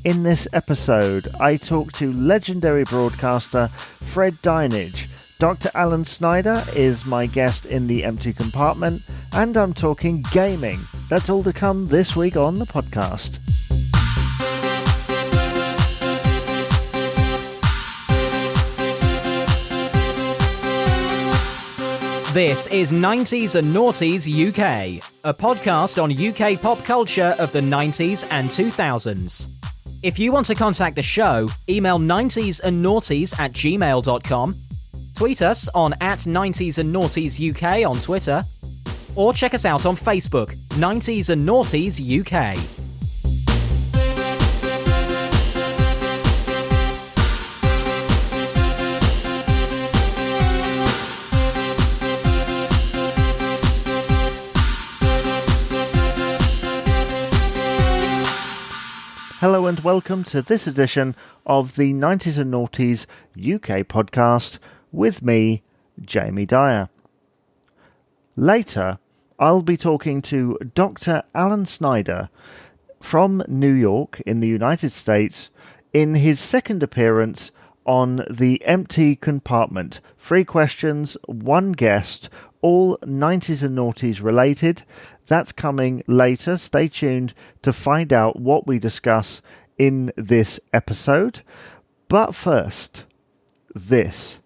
In this episode, I talk to legendary broadcaster Fred Dinenage. Dr. Alan Snyder is my guest in the Empty Compartment, and I'm talking gaming. That's all to come this week on the podcast. This is 90s and Noughties UK, a podcast on UK pop culture of the 90s and 2000s. If you want to contact the show, email 90sandnoughties@gmail.com, tweet us on @90sandnoughties UK on Twitter, or check us out on Facebook, 90s and Noughties UK. Hello and welcome to this edition of the 90s and Noughties UK podcast with me, Jamie Dyer. Later, I'll be talking to Dr. Alan Snyder from New York in the United States in his second appearance on the Empty Compartment. 3 questions, 1 guest, all 90s and Noughties related. That's coming later. Stay tuned to find out what we discuss in this episode. But first, this.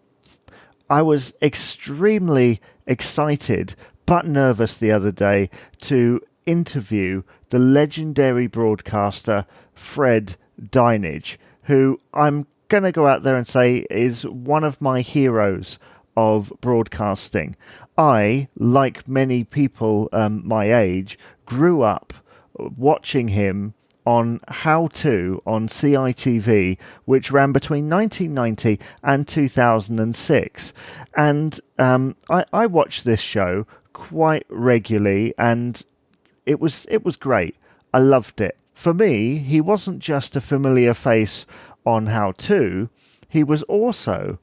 I was extremely excited but nervous the other day to interview the legendary broadcaster Fred Dinenage, who I'm going to go out there and say is one of my heroes of broadcasting. I, like many people my age, grew up watching him on How To on CITV, which ran between 1990 and 2006. And I watched this show quite regularly, and it was great. I loved it. For me, he wasn't just a familiar face on How To, he was also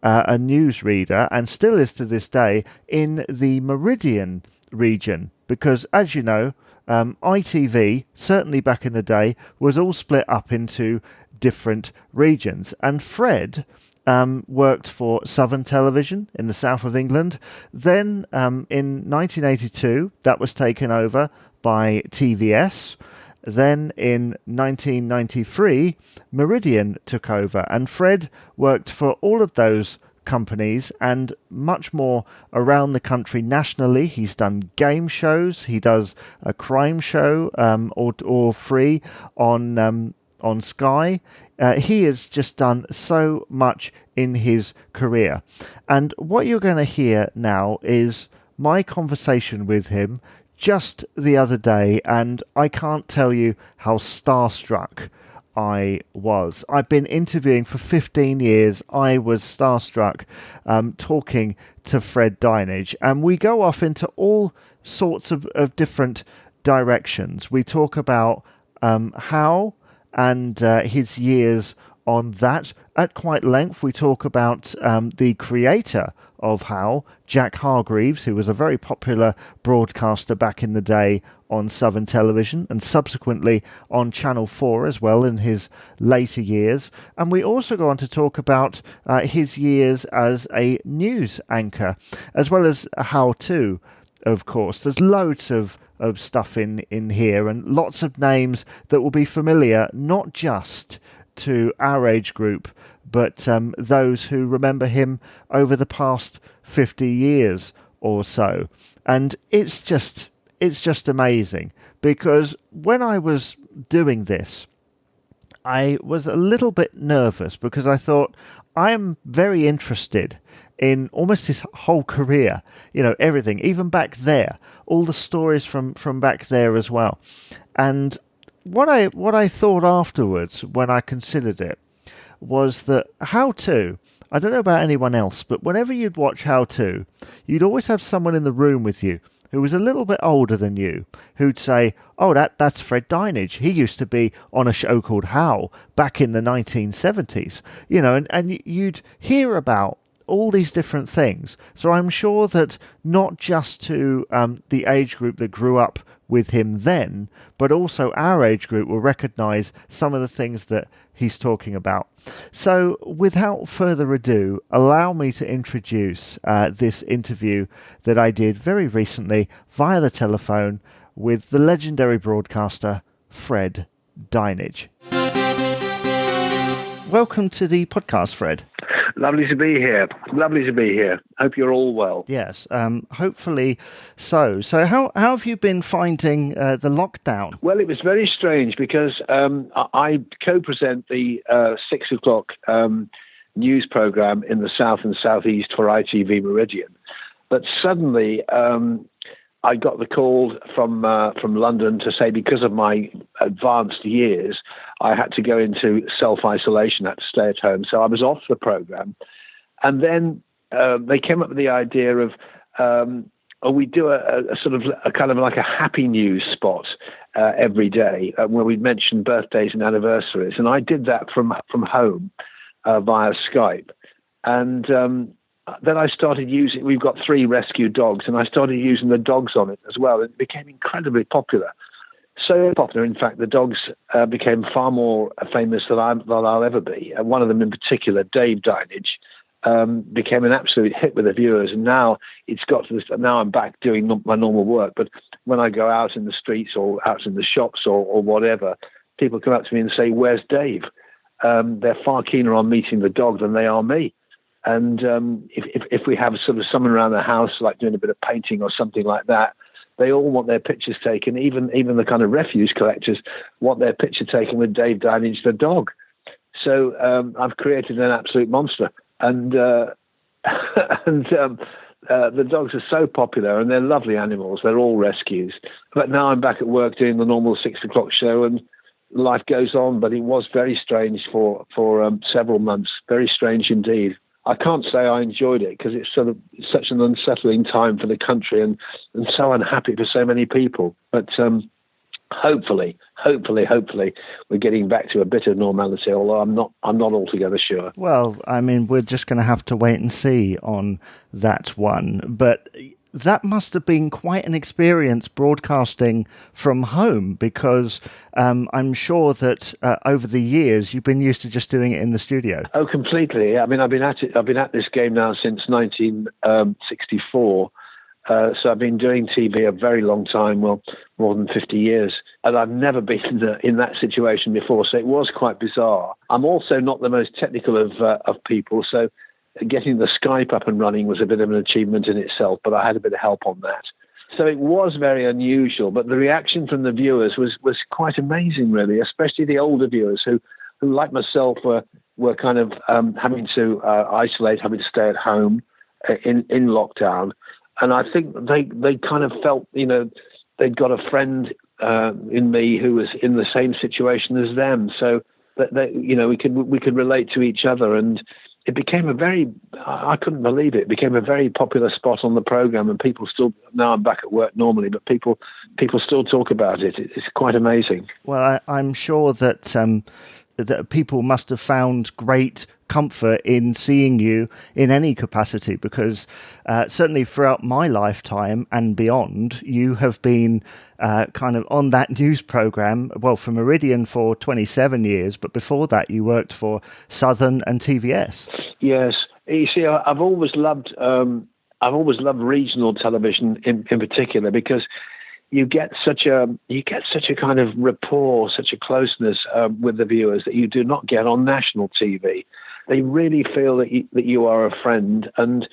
a newsreader, and still is to this day, in the Meridian region, because as you know, ITV, certainly back in the day, was all split up into different regions, and Fred worked for Southern Television in the south of England. Then in 1982 that was taken over by TVS. Then in 1993, Meridian took over, and Fred worked for all of those companies and much more around the country nationally. He's done game shows, he does a crime show or free on Sky. He has just done so much in his career. And what you're going to hear now is my conversation with him just the other day, and I can't tell you how starstruck I was. I've been interviewing for 15 years. I was starstruck talking to Fred Dinenage, and we go off into all sorts of different directions. We talk about how and his years on that at quite length. We talk about the creator of How, Jack Hargreaves, who was a very popular broadcaster back in the day on Southern Television and subsequently on Channel 4 as well in his later years. And we also go on to talk about his years as a news anchor, as well as How To, of course. There's loads of stuff in here, and lots of names that will be familiar not just to our age group, but those who remember him over the past 50 years or so. And it's just amazing, because when I was doing this, I was a little bit nervous, because I thought, I am very interested in almost his whole career, everything, even back there, all the stories from back there as well. And what I thought afterwards when I considered it was that How To, I don't know about anyone else, but whenever you'd watch How To, you'd always have someone in the room with you who was a little bit older than you, who'd say, oh, that's Fred Dinenage. He used to be on a show called How back in the 1970s. And you'd hear about all these different things. So I'm sure that not just to the age group that grew up with him then, but also our age group will recognise some of the things that he's talking about. So without further ado, allow me to introduce this interview that I did very recently via the telephone with the legendary broadcaster Fred Dinenage. Welcome to the podcast, Fred. Lovely to be here. Lovely to be here. Hope you're all well. Yes, hopefully so. So how have you been finding the lockdown? Well, it was very strange because I co-present the 6 o'clock news programme in the south and southeast for ITV Meridian. But suddenly I got the call from London to say because of my advanced years, I had to go into self-isolation, had to stay at home. So I was off the programme. And then they came up with the idea of, we do a sort of a kind of like a happy news spot every day where we'd mention birthdays and anniversaries. And I did that from home via Skype. And then I started using, we've got 3 rescue dogs, and I started using the dogs on it as well. It became incredibly popular. So popular, in fact, the dogs became far more famous than I'll ever be. And one of them in particular, Dave Dinenage, became an absolute hit with the viewers. And now it's got to this, now I'm back doing my normal work. But when I go out in the streets or out in the shops or whatever, people come up to me and say, "Where's Dave?" They're far keener on meeting the dog than they are me. And if we have sort of someone around the house, like doing a bit of painting or something like that, they all want their pictures taken. Even the kind of refuse collectors want their picture taken with Dave Dinenage, the dog. So I've created an absolute monster. And the dogs are so popular, and they're lovely animals. They're all rescues. But now I'm back at work doing the normal 6 o'clock show, and life goes on. But it was very strange for several months. Very strange indeed. I can't say I enjoyed it because it's sort of such an unsettling time for the country and so unhappy for so many people. But hopefully, we're getting back to a bit of normality. Although I'm not altogether sure. Well, I mean, we're just going to have to wait and see on that one. But that must have been quite an experience broadcasting from home, because I'm sure that over the years you've been used to just doing it in the studio. Oh, completely. I mean, I've been at this game now since 1964. So I've been doing TV a very long time, well, more than 50 years. And I've never been in that situation before, so it was quite bizarre. I'm also not the most technical of people, so getting the Skype up and running was a bit of an achievement in itself, but I had a bit of help on that. So it was very unusual, but the reaction from the viewers was quite amazing, really, especially the older viewers who like myself, were kind of having to isolate, having to stay at home in lockdown. And I think they kind of felt, they'd got a friend in me who was in the same situation as them. So that we could relate to each other, and it became I couldn't believe it. It became a very popular spot on the program, and people still, now I'm back at work normally, but people still talk about it. It's quite amazing. Well, I'm sure that that people must have found great comfort in seeing you in any capacity, because certainly throughout my lifetime and beyond, you have been kind of on that news program, well, for Meridian for 27 years, but before that you worked for Southern and TVS. Yes. You see, I've always loved regional television in particular, because you get such a kind of rapport, such a closeness with the viewers that you do not get on national TV. They really feel that you are a friend, and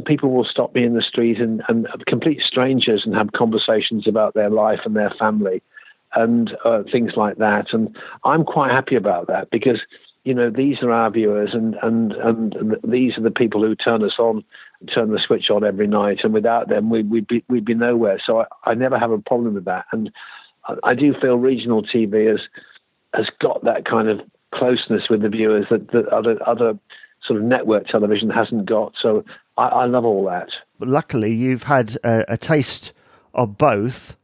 people will stop me in the street and complete strangers and have conversations about their life and their family and things like that. And I'm quite happy about that, because these are our viewers, and these are the people who turn us on, turn the switch on every night, and without them we'd be nowhere. So I never have a problem with that, and I do feel regional TV has got that kind of closeness with the viewers that other sort of network television hasn't got. So I love all that. But luckily, you've had a taste of both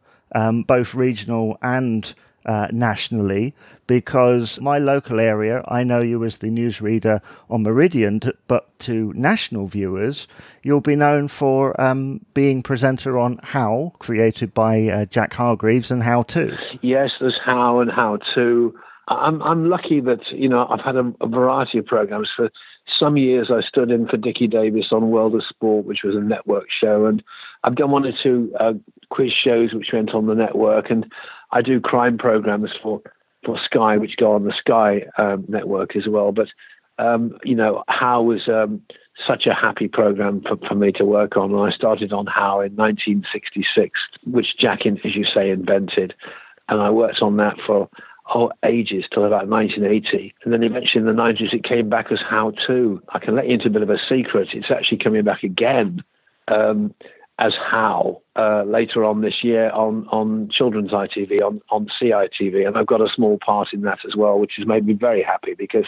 regional and nationally, because my local area, I know you as the newsreader on Meridian, but to national viewers, you'll be known for being presenter on How, created by Jack Hargreaves, and How To. Yes, there's How and How To. I'm lucky that, I've had a variety of programs. For some years, I stood in for Dickie Davis on World of Sport, which was a network show, and I've done one or two quiz shows which went on the network, and I do crime programs for Sky, which go on the Sky network as well. But How was such a happy program for me to work on. And I started on How in 1966, which Jack, as you say, invented, and I worked on that for ages till about 1980, and then eventually in the 90s it came back as How To. I can let you into a bit of a secret. It's actually coming back again as How later on this year on children's ITV, on CITV, and I've got a small part in that as well, which has made me very happy because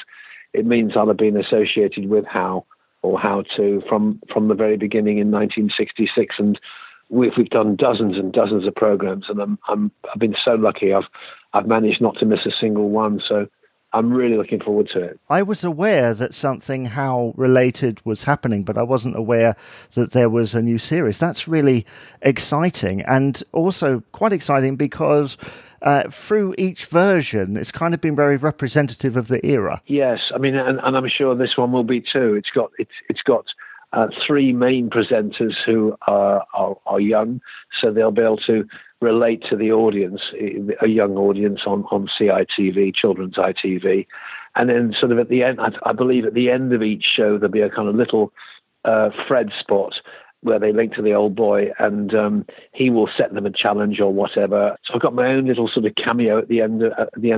it means I'll have been associated with How or How To from the very beginning in 1966, and we've done dozens and dozens of programs, and I've been so lucky. I've managed not to miss a single one, so I'm really looking forward to it. I was aware that something How related was happening, but I wasn't aware that there was a new series. That's really exciting, and also quite exciting because through each version, it's kind of been very representative of the era. Yes, I mean, and I'm sure this one will be too. It's got three main presenters who are young, so they'll be able to relate to the audience, a young audience on CITV, children's ITV. And then sort of at the end, I believe at the end of each show, there'll be a kind of little Fred spot where they link to the old boy, and he will set them a challenge or whatever. So I've got my own little sort of cameo at the end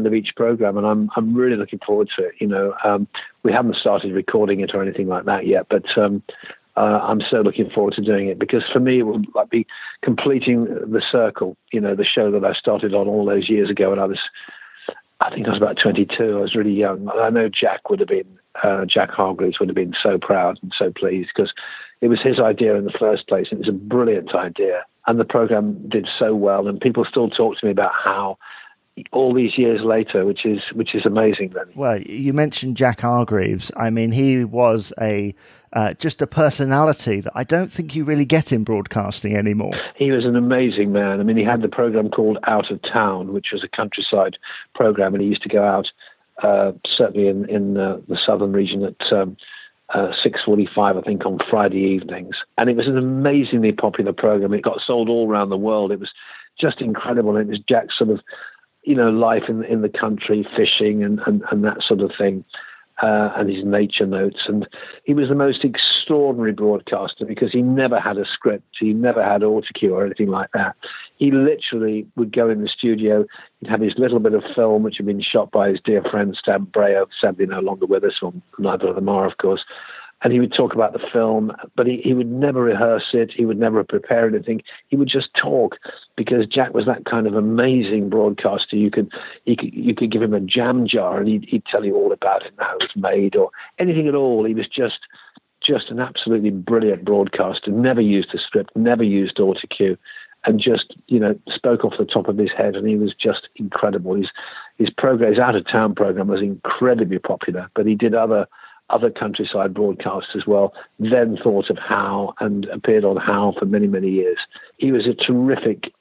of each program, and I'm really looking forward to it. We haven't started recording it or anything like that yet, but I'm so looking forward to doing it, because for me it will like be completing the circle. The show that I started on all those years ago, and I think I was about 22. I was really young. I know Jack Hargreaves would have been so proud and so pleased, because it was his idea in the first place. It was a brilliant idea, and the program did so well, and people still talk to me about How all these years later, which is amazing. Then, well, you mentioned Jack Hargreaves. I mean, he was just a personality that I don't think you really get in broadcasting anymore. He was an amazing man. I mean, he had the program called Out of Town, which was a countryside program, and he used to go out certainly in the southern region at 6:45, I think, on Friday evenings. And it was an amazingly popular program. It got sold all around the world. It was just incredible. It was Jack's sort of, life in the country, fishing and that sort of thing, and his nature notes. And he was the most extraordinary broadcaster, because he never had a script. He never had autocue or anything like that. He literally would go in the studio. He'd have his little bit of film, which had been shot by his dear friend Stan Brayo, sadly no longer with us, or neither of them are, of course. And he would talk about the film, but he would never rehearse it. He would never prepare anything. He would just talk, because Jack was that kind of amazing broadcaster. You could give him a jam jar, and he'd tell you all about it and how it was made, or anything at all. He was just an absolutely brilliant broadcaster. Never used a script, never used autocue, and just spoke off the top of his head. And he was just incredible. His program, his Out of Town program, was incredibly popular. But he did other countryside broadcasts as well, then thought of How and appeared on How for many, many years. He was a terrific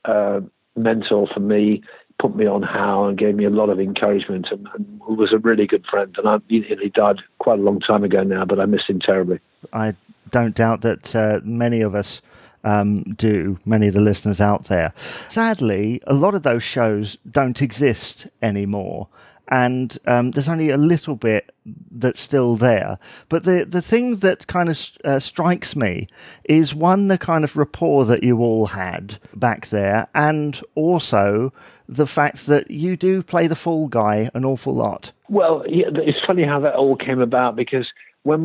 mentor for me, put me on How and gave me a lot of encouragement, and was a really good friend. And he died quite a long time ago now, but I miss him terribly. I don't doubt that many of us do, many of the listeners out there. Sadly, a lot of those shows don't exist anymore. And there's only a little bit that's still there. But the thing that kind of strikes me is, one, the kind of rapport that you all had back there, and also the fact that you do play the fall guy an awful lot. Well, yeah, it's funny how that all came about, because when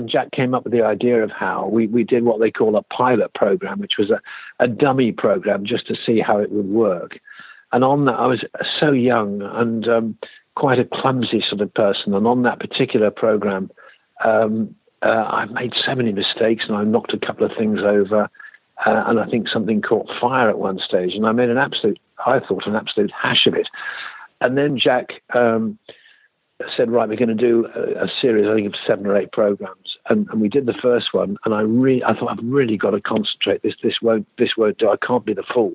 Jack came up with the idea of How, we did what they call a pilot program, which was a dummy program just to see how it would work. And on that, I was so young and quite a clumsy sort of person. And on that particular program, I made so many mistakes, and I knocked a couple of things over. And I think something caught fire at one stage. And I made an absolute I thought, an absolute hash of it. And then Jack said, right, we're going to do a series, I think, of 7 or 8 programs. And we did the first one, and I thought, I've really got to concentrate. This won't do. I can't be the fool.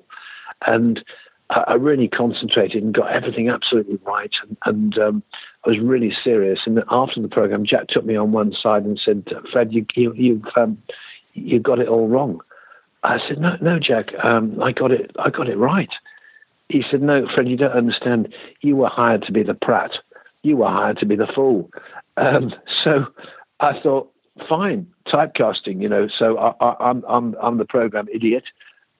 And I really concentrated and got everything absolutely right. And I was really serious. And after the program, Jack took me on one side and said, Fred, you've got it all wrong. I said, no, Jack, I got it right. He said, no, Fred, you don't understand. You were hired to be the prat. You were hired to be the fool. So I thought, fine, typecasting, So I'm the program idiot,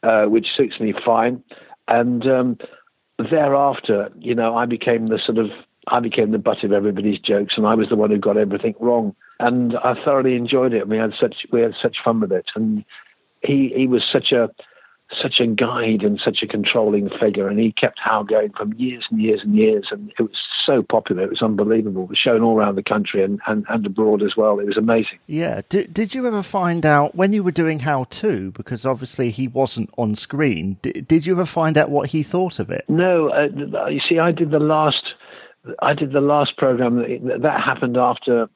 which suits me fine. And thereafter, I became the butt of everybody's jokes, and I was the one who got everything wrong. And I thoroughly enjoyed it. We had such fun with it. And he was such a guide and such a controlling figure, and he kept How going for years and years and years, and it was so popular. It was unbelievable. It was shown all around the country and abroad as well. It was amazing. Yeah. Did you ever find out when you were doing How 2, because obviously he wasn't on screen, did you ever find out what he thought of it? No. You see, I did the last program that happened after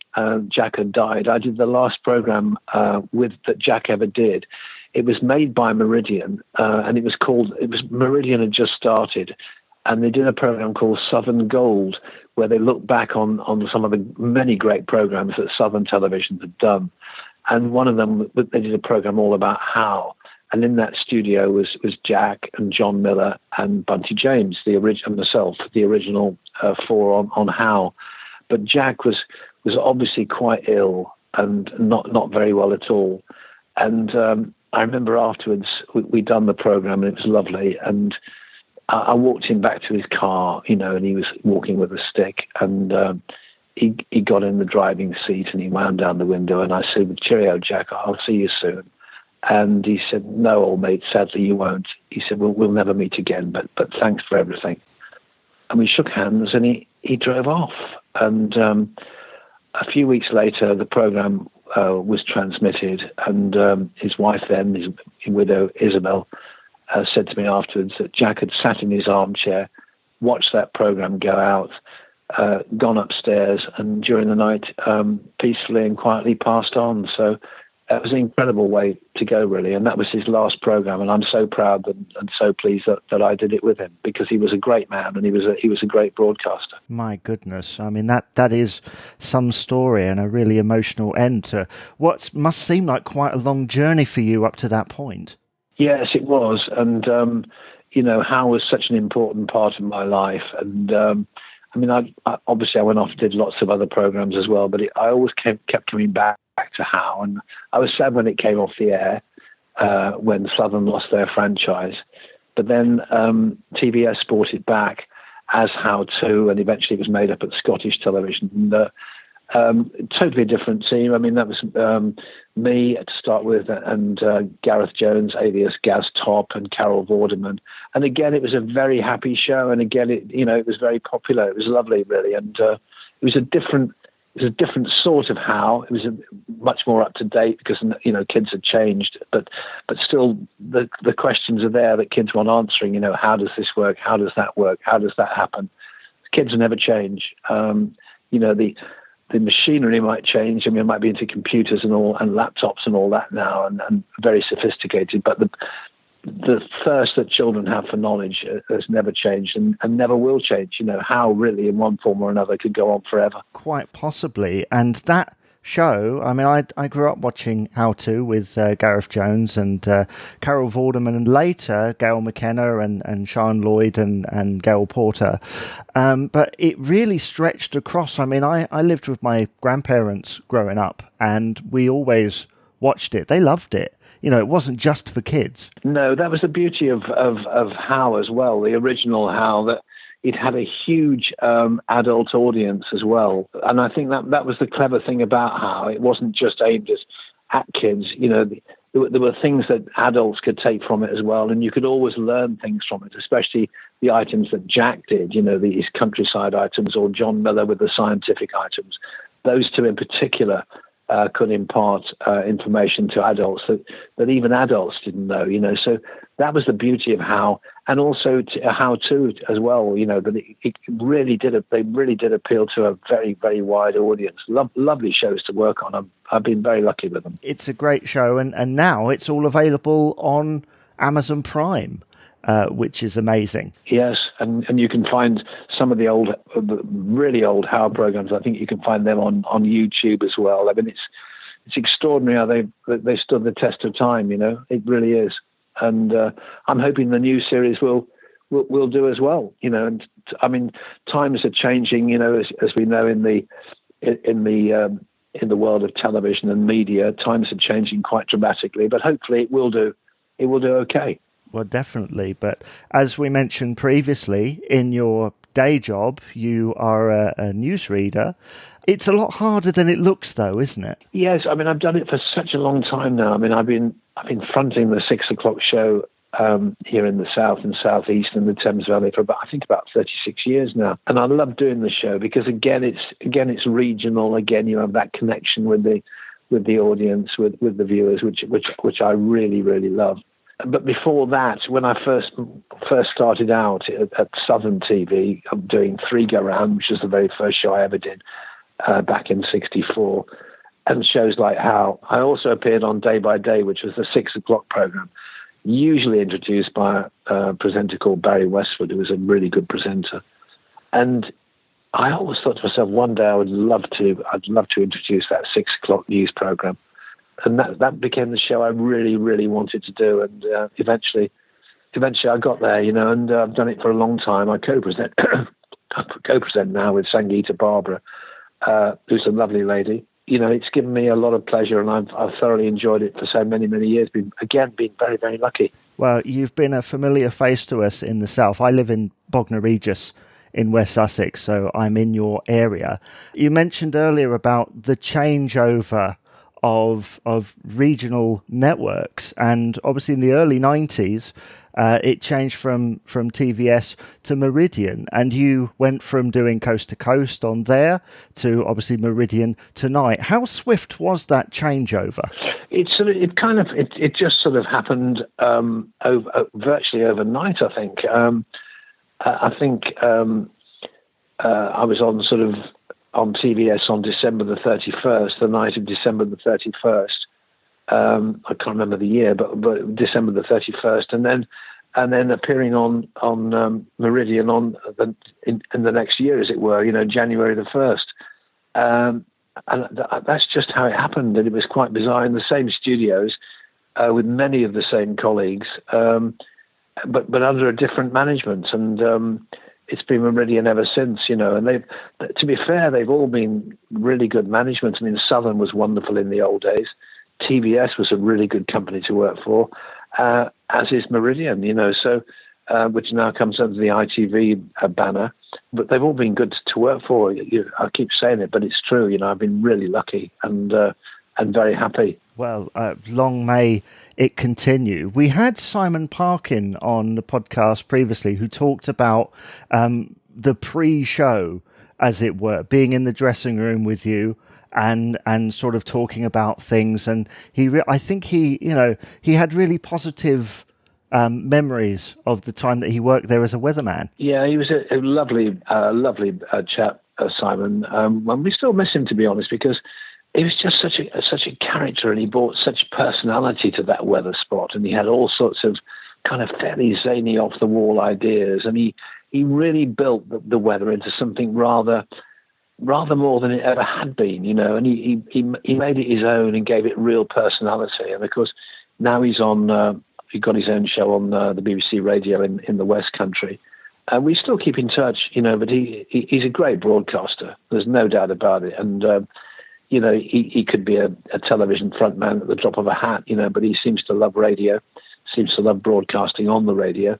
Jack had died. I did the last program that Jack ever did. It was made by Meridian, and it was Meridian had just started, and they did a program called Southern Gold, where they looked back on some of the many great programs that Southern Television had done. And one of them, they did a program all about How. And in that studio was Jack and John Miller and Bunty James, and myself, the original 4 on How. But Jack was obviously quite ill and not very well at all. And I remember afterwards we'd done the program, and it was lovely. And I walked him back to his car, and he was walking with a stick. And he got in the driving seat and he wound down the window. And I said, "Cheerio, Jack, I'll see you soon." And he said, "No, old mate, sadly you won't." He said, we'll never meet again, but thanks for everything. And we shook hands, and he drove off. And a few weeks later, the program was transmitted, and his wife then, his widow Isabel, said to me afterwards that Jack had sat in his armchair, watched that program go out, gone upstairs, and during the night peacefully and quietly passed on. So it was an incredible way to go, really, and that was his last program. And I'm so proud and so pleased that I did it with him, because he was a great man and he was a great broadcaster. My goodness, I mean that is some story and a really emotional end to what must seem like quite a long journey for you up to that point. Yes, it was, and How was such an important part of my life, and I obviously I went off and did lots of other programs as well, but I always kept coming back to How, and I was sad when it came off the air, when Southern lost their franchise. But then TBS brought it back as How 2, and eventually it was made up at Scottish Television. And, totally different team. I mean, that was me to start with, and Gareth Jones, alias Gaz Top, and Carol Vorderman. And again, it was a very happy show, and again, it was very popular. It was lovely, really, and it was a different sort of How. It was much more up to date because kids had changed, but still the questions are there that kids want answering. How does this work? How does that work? How does that happen? Kids never change. The machinery might change. I mean, it might be into computers and laptops and all that now, and very sophisticated. But the thirst that children have for knowledge has never changed and never will change. How really, in one form or another, could go on forever. Quite possibly. And that show, I mean, I grew up watching How 2 with Gareth Jones and Carol Vorderman, and later Gail McKenna and Sian Lloyd and Gail Porter. But it really stretched across. I mean, I lived with my grandparents growing up, and we always watched it. They loved it. It wasn't just for kids. No, that was the beauty of How as well, the original How, that it had a huge adult audience as well. And I think that was the clever thing about How. It wasn't just aimed at kids. There were things that adults could take from it as well, and you could always learn things from it, especially the items that Jack did, these countryside items, or John Miller with the scientific items. Those two in particular could impart information to adults that even adults didn't know, So that was the beauty of How, and also How To as well, that it really did. They really did appeal to a very, very wide audience. Lovely shows to work on. I've been very lucky with them. It's a great show, and now it's all available on Amazon Prime. Which is amazing. Yes, and you can find some of the really old How programs. I think you can find them on YouTube as well. I mean, it's extraordinary how they stood the test of time. It really is, and I'm hoping the new series will do as well. And I mean, times are changing. As we know in the world of television and media, times are changing quite dramatically. But hopefully, it will do. It will do okay. Well, definitely. But as we mentioned previously, in your day job, you are a newsreader. It's a lot harder than it looks, though, isn't it? Yes. I mean, I've done it for such a long time now. I mean, I've been fronting the 6 o'clock show here in the south and southeast and the Thames Valley for about 36 years now. And I love doing the show because again it's regional. Again, you have that connection with the audience, with the viewers, which I really, really love. But before that, when I first started out at Southern TV, I'm doing Three Go Round, which was the very first show I ever did back in '64, and shows like How. I also appeared on Day by Day, which was the 6 o'clock program, usually introduced by a presenter called Barry Westwood, who was a really good presenter. And I always thought to myself, one day I'd love to introduce that 6 o'clock news program. And that became the show I really, really wanted to do. And eventually I got there, and I've done it for a long time. I co-present now with Sangeeta Barbara, who's a lovely lady. It's given me a lot of pleasure, and I've thoroughly enjoyed it for so many, many years. Been very, very lucky. Well, you've been a familiar face to us in the south. I live in Bognor Regis in West Sussex, so I'm in your area. You mentioned earlier about the changeover of regional networks, and obviously in the early 90s it changed from TVS to Meridian, and you went from doing coast to coast on there to obviously Meridian tonight. How swift was that changeover? It just sort of happened virtually overnight. I think I was on TVS on December the 31st, the night of December the 31st. I can't remember the year, but December the 31st, and then appearing on Meridian in the next year, as it were, January the 1st. And that's just how it happened, and it was quite bizarre, in the same studios with many of the same colleagues, but under a different management, and it's been Meridian ever since, and to be fair, they've all been really good management. I mean, Southern was wonderful in the old days. TVS was a really good company to work for, as is Meridian, so which now comes under the ITV banner. But they've all been good to work for. I keep saying it, but it's true. I've been really lucky and very happy. Well, long may it continue. We had Simon Parkin on the podcast previously, who talked about the pre-show, as it were, being in the dressing room with you and sort of talking about things. And I think he had really positive memories of the time that he worked there as a weatherman. Yeah, he was a lovely chap, Simon. And we still miss him, to be honest, because he was just such a character, and he brought such personality to that weather spot, and he had all sorts of kind of fairly zany, off-the-wall ideas, and he really built the weather into something rather more than it ever had been, and he made it his own and gave it real personality. And of course, now he got his own show on the BBC radio in the West Country. We still keep in touch, but he's a great broadcaster. There's no doubt about it. And he could be a television frontman at the drop of a hat, but he seems to love radio, seems to love broadcasting on the radio.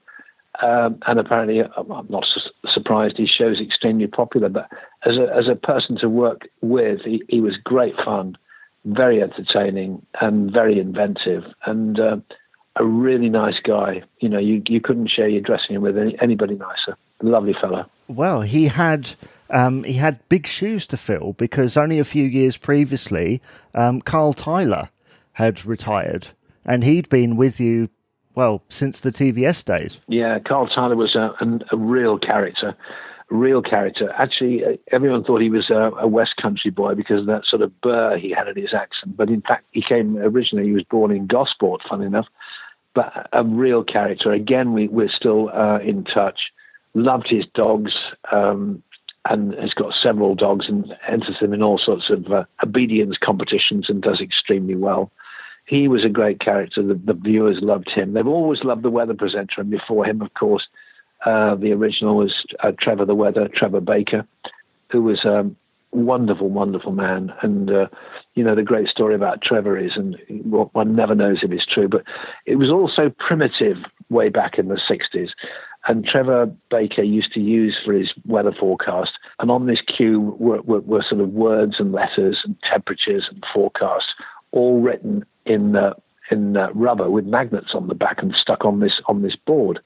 And apparently, I'm not surprised, his show's extremely popular. But as a person to work with, he was great fun, very entertaining, and very inventive, and a really nice guy. You couldn't share your dressing room with anybody nicer. Lovely fellow. Well, he had he had big shoes to fill because only a few years previously, Carl Tyler had retired, and he'd been with you, well, since the TVS days. Yeah, Carl Tyler was a real character. Real character. Actually, everyone thought he was a West Country boy because of that sort of burr he had in his accent. But in fact, he was born in Gosport, funny enough. But a real character. Again, we're still in touch. Loved his dogs, and has got several dogs and enters them in all sorts of obedience competitions and does extremely well. He was a great character. The viewers loved him. They've always loved the weather presenter, and before him, of course, the original was Trevor Baker, who was a wonderful, wonderful man. And, the great story about Trevor is, and one never knows if it's true, but it was all so primitive way back in the 60s. And Trevor Baker used to use for his weather forecast, and on this cue were sort of words and letters and temperatures and forecasts, all written in rubber with magnets on the back and stuck on this board.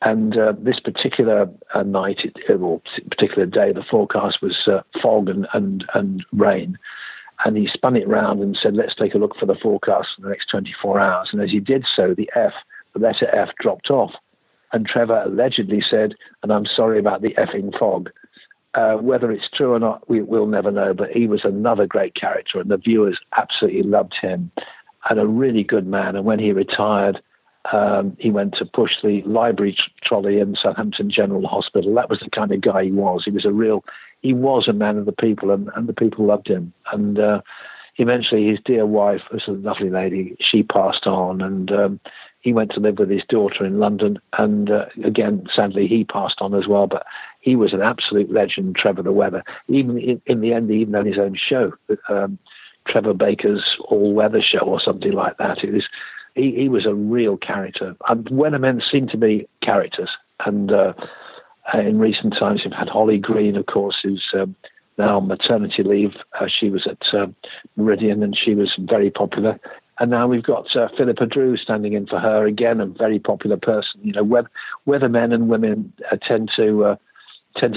And this particular particular day, the forecast was fog and rain. And he spun it round and said, "Let's take a look for the forecast for the next 24 hours." And as he did so, the letter F dropped off. And Trevor allegedly said, "And I'm sorry about the effing fog." Whether it's true or not, we'll never know. But he was another great character, and the viewers absolutely loved him. And a really good man. And when he retired, he went to push the library trolley in Southampton General Hospital. That was the kind of guy he was. He was a man of the people, and the people loved him. And eventually his dear wife was a lovely lady. She passed on, and he went to live with his daughter in London. And again, sadly, he passed on as well. But he was an absolute legend, Trevor the Weather. Even in the end, he even had his own show, Trevor Baker's All Weather Show or something like that. He was a real character. And weathermen seem to be characters. And in recent times, we've had Holly Green, of course, who's now on maternity leave. She was at Meridian, and she was very popular. And now we've got Philippa Drew standing in for her, again, a very popular person. Weathermen and women tend to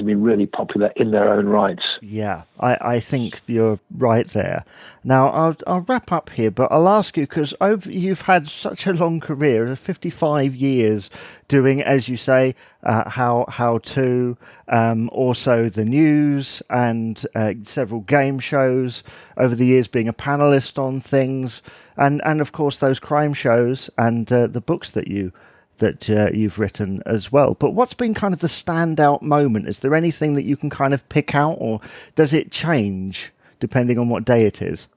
be really popular in their own rights. Yeah, I think you're right there. Now, I'll wrap up here, but I'll ask you, because you've had such a long career, 55 years doing, as you say, how to, also the news and several game shows over the years, being a panelist on things, and of course those crime shows and the books that you've written as well. But what's been kind of the standout moment? Is there anything that you can kind of pick out, or does it change depending on what day it is?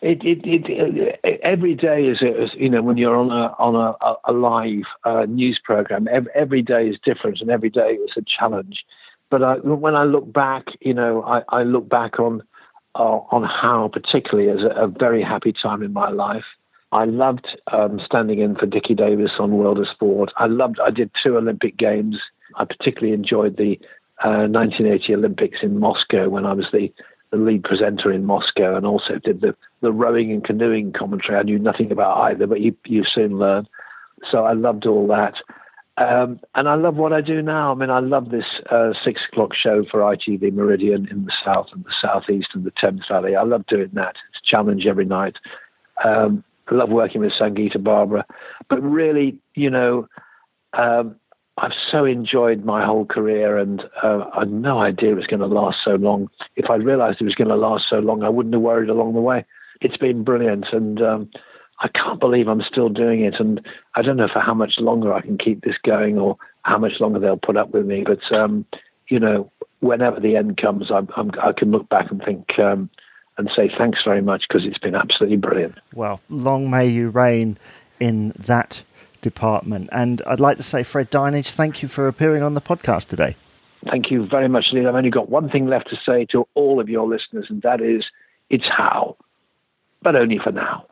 Every day is when you're on a live news program. Every day is different, and every day is a challenge. But when I look back, I look back on how, particularly as a very happy time in my life. I loved standing in for Dickie Davis on World of Sport. I did 2 Olympic Games. I particularly enjoyed the 1980 Olympics in Moscow when I was the lead presenter in Moscow, and also did the rowing and canoeing commentary. I knew nothing about either, but you soon learn. So I loved all that. And I love what I do now. I mean, I love this 6 o'clock show for ITV Meridian in the south and the southeast and the Thames Valley. I love doing that. It's a challenge every night. I love working with Sangeeta Barbara. But really, I've so enjoyed my whole career, and I had no idea it was going to last so long. If I realized it was going to last so long, I wouldn't have worried along the way. It's been brilliant, and I can't believe I'm still doing it. And I don't know for how much longer I can keep this going, or how much longer they'll put up with me. But, whenever the end comes, I can look back and think... and say thanks very much, because it's been absolutely brilliant. Well, long may you reign in that department. And I'd like to say, Fred Dinenage, thank you for appearing on the podcast today. Thank you very much, Neil. I've only got one thing left to say to all of your listeners, and that is, it's how, but only for now.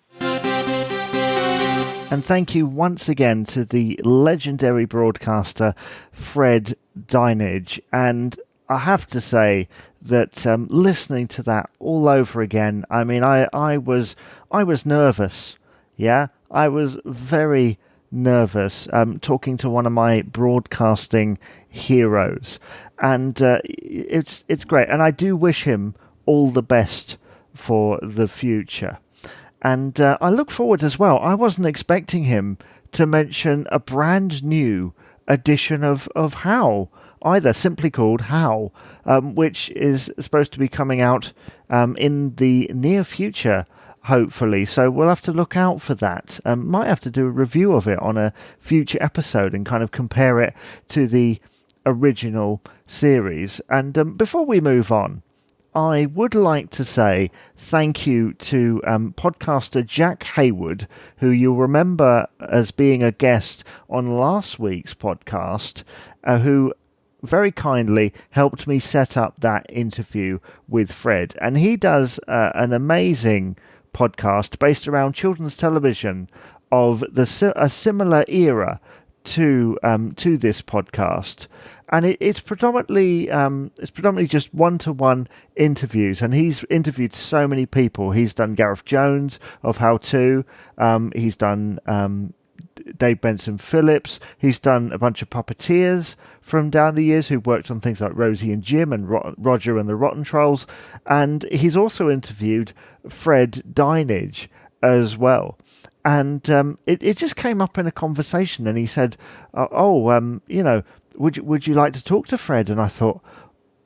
And thank you once again to the legendary broadcaster, Fred Dinenage. And I have to say that listening to that all over again, I mean, I was nervous. Yeah, I was very nervous talking to one of my broadcasting heroes. and it's great. And I do wish him all the best for the future. And I look forward as well. I wasn't expecting him to mention a brand new edition of How, either, simply called How, which is supposed to be coming out in the near future, hopefully. So we'll have to look out for that. Might have to do a review of it on a future episode and kind of compare it to the original series. And before we move on, I would like to say thank you to podcaster Jack Hayward, who you'll remember as being a guest on last week's podcast, who very kindly helped me set up that interview with Fred. And he does an amazing podcast based around children's television of a similar era to this podcast, and it's predominantly just one-to-one interviews, and he's interviewed so many people. He's done Gareth Jones of How To, he's done Dave Benson Phillips, he's done a bunch of puppeteers from down the years who worked on things like Rosie and Jim and Roger and the Rotten Trolls, and he's also interviewed Fred Dinenage as well. And it just came up in a conversation, and he said, would you like to talk to Fred? And I thought,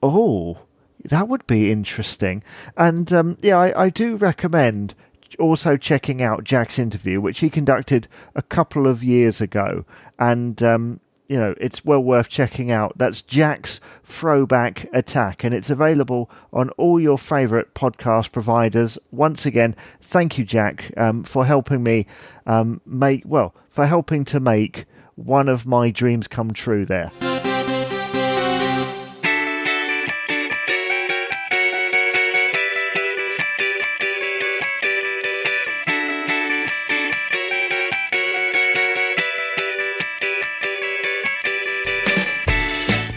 that would be interesting. And I do recommend also checking out Jack's interview, which he conducted a couple of years ago. And it's well worth checking out. That's Jack's Throwback Attack, and it's available on all your favourite podcast providers. Once again, thank you, Jack, for helping me make one of my dreams come true there.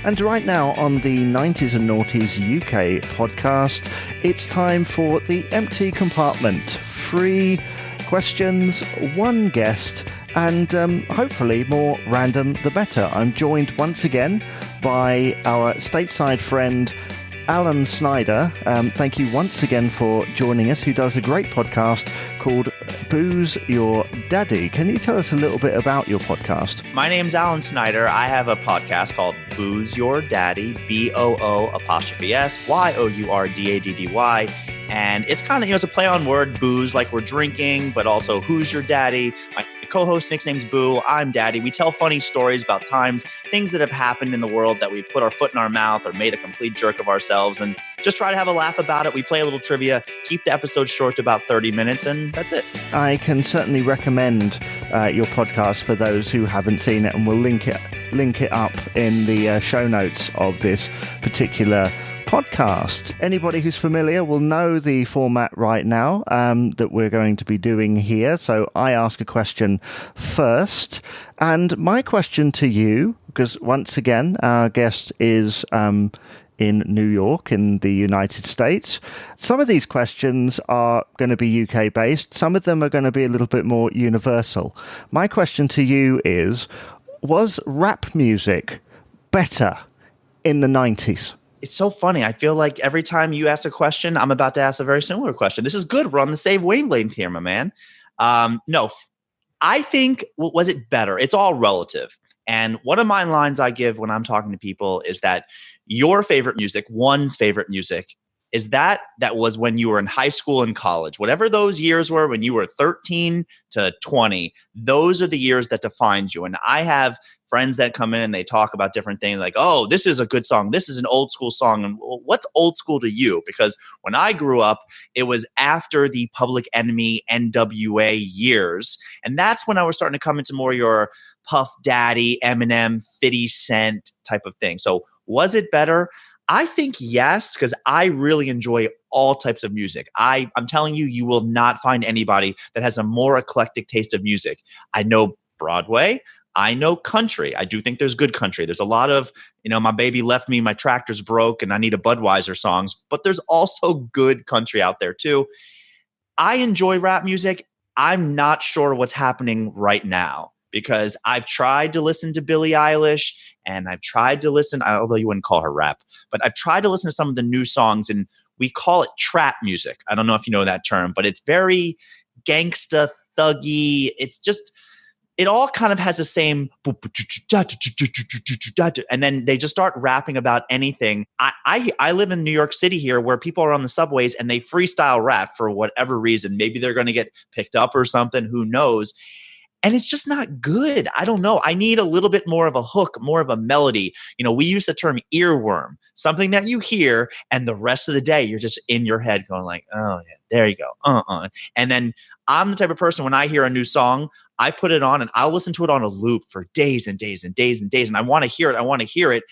And right now on the 90s and Noughties UK podcast, it's time for the Empty Compartment. 3 questions, 1 guest, and hopefully more random the better. I'm joined once again by our stateside friend Alan Snyder. Thank you once again for joining us, who does a great podcast called Booze Your Daddy. Can you tell us a little bit about your podcast? My name's Alan Snyder. I have a podcast called Booze Your Daddy, BOO''S YOURDADDY. And it's kind of, it's a play on word, booze, like we're drinking, but also who's your daddy? My co-host, Nick's name's Boo. I'm Daddy. We tell funny stories about times, things that have happened in the world that we put our foot in our mouth or made a complete jerk of ourselves, and just try to have a laugh about it. We play a little trivia, keep the episode short to about 30 minutes, and that's it. I can certainly recommend your podcast for those who haven't seen it, and we'll link it up in the show notes of this particular podcast. Anybody who's familiar will know the format right now that we're going to be doing here. So I ask a question first, and my question to you, because once again our guest is in New York in the United States. Some of these questions are going to be UK based, some of them are going to be a little bit more universal. My question to you is, was rap music better in the 90s? It's so funny. I feel like every time you ask a question, I'm about to ask a very similar question. This is good. We're on the same wavelength here, my man. No, I think, was it better? It's all relative. And one of my lines I give when I'm talking to people is that your favorite music, one's favorite music, is that was when you were in high school and college. Whatever those years were, when you were 13 to 20, those are the years that defined you. And I have friends that come in and they talk about different things like, oh, this is a good song. This is an old school song. And what's old school to you? Because when I grew up, it was after the Public Enemy NWA years. And that's when I was starting to come into more your Puff Daddy, Eminem, 50 Cent type of thing. So was it better? I think yes, because I really enjoy all types of music. I'm telling you, you will not find anybody that has a more eclectic taste of music. I know Broadway. I know country. I do think there's good country. There's a lot of, my baby left me, my tractor's broke, and I need a Budweiser songs. But there's also good country out there too. I enjoy rap music. I'm not sure what's happening right now. because I've tried to listen to Billie Eilish and I've tried to listen, although you wouldn't call her rap, but I've tried to listen to some of the new songs, and we call it trap music. I don't know if you know that term, but it's very gangsta, thuggy. It's just, it all kind of has the same, and then they just start rapping about anything. I live in New York City here, where people are on the subways and they freestyle rap for whatever reason. Maybe they're going to get picked up or something, who knows? And it's just not good. I don't know. I need a little bit more of a hook, more of a melody. You know, we use the term earworm, something that you hear and the rest of the day you're just in your head going like, oh yeah, there you go. And then I'm the type of person, when I hear a new song, I put it on and I'll listen to it on a loop for days and days and days and days. And I want to hear it.